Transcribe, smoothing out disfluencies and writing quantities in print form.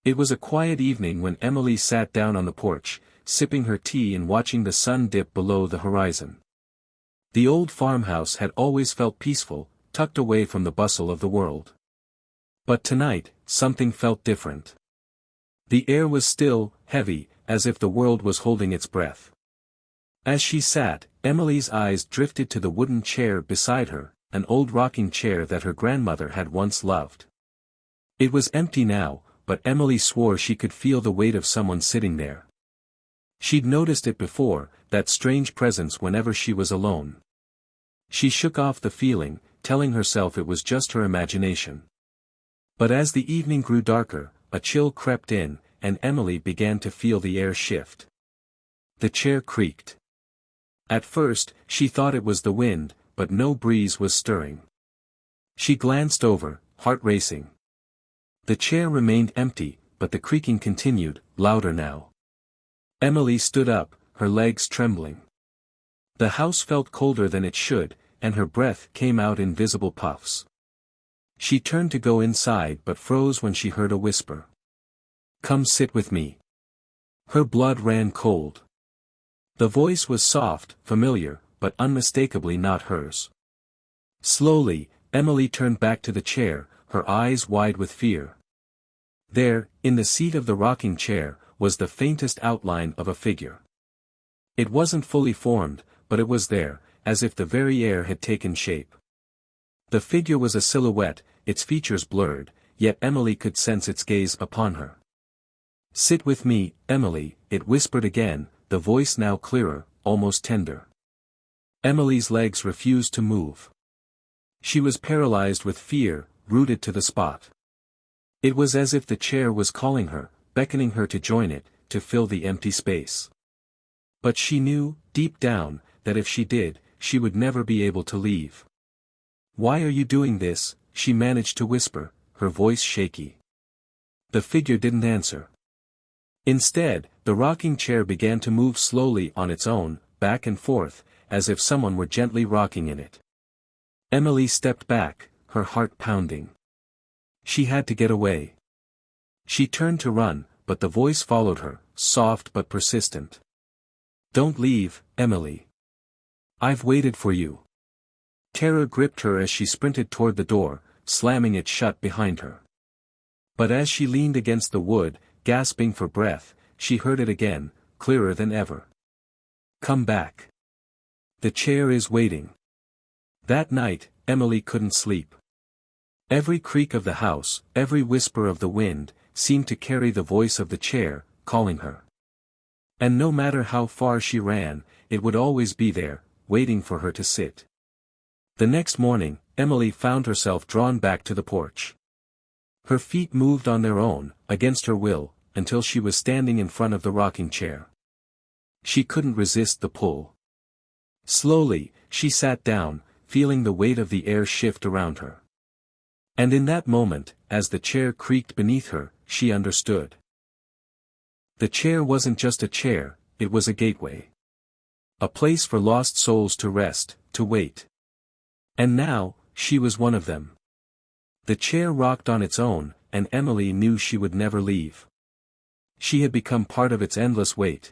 It was a quiet evening when Emily sat down on the porch, sipping her tea and watching the sun dip below the horizon. The old farmhouse had always felt peaceful, tucked away from the bustle of the world. But tonight, something felt different. The air was still, heavy, as if the world was holding its breath. As she sat, Emily's eyes drifted to the wooden chair beside her, an old rocking chair that her grandmother had once loved. It was empty now, but Emily swore she could feel the weight of someone sitting there. She'd noticed it before, that strange presence whenever she was alone. She shook off the feeling, telling herself it was just her imagination. But as the evening grew darker, a chill crept in, and Emily began to feel the air shift. The chair creaked. At first, she thought it was the wind, but no breeze was stirring. She glanced over, heart racing. The chair remained empty, but the creaking continued, louder now. Emily stood up, her legs trembling. The house felt colder than it should, and her breath came out in visible puffs. She turned to go inside but froze when she heard a whisper. "Come sit with me." Her blood ran cold. The voice was soft, familiar, but unmistakably not hers. Slowly, Emily turned back to the chair, her eyes wide with fear. There, in the seat of the rocking chair, was the faintest outline of a figure. It wasn't fully formed, but it was there, as if the very air had taken shape. The figure was a silhouette, its features blurred, yet Emily could sense its gaze upon her. "Sit with me, Emily," it whispered again, the voice now clearer, almost tender. Emily's legs refused to move. She was paralyzed with fear, rooted to the spot. It was as if the chair was calling her, beckoning her to join it, to fill the empty space. But she knew, deep down, that if she did, she would never be able to leave. "Why are you doing this?" she managed to whisper, her voice shaky. The figure didn't answer. Instead, the rocking chair began to move slowly on its own, back and forth, as if someone were gently rocking in it. Emily stepped back, her heart pounding. She had to get away. She turned to run, but the voice followed her, soft but persistent. "Don't leave, Emily. I've waited for you." Terror gripped her as she sprinted toward the door, slamming it shut behind her. But as she leaned against the wood, gasping for breath, she heard it again, clearer than ever. "Come back. The chair is waiting." That night, Emily couldn't sleep. Every creak of the house, every whisper of the wind, seemed to carry the voice of the chair, calling her. And no matter how far she ran, it would always be there, waiting for her to sit. The next morning, Emily found herself drawn back to the porch. Her feet moved on their own, against her will, until she was standing in front of the rocking chair. She couldn't resist the pull. Slowly, she sat down, feeling the weight of the air shift around her. And in that moment, as the chair creaked beneath her, she understood. The chair wasn't just a chair, it was a gateway. A place for lost souls to rest, to wait. And now, she was one of them. The chair rocked on its own, and Emily knew she would never leave. She had become part of its endless weight.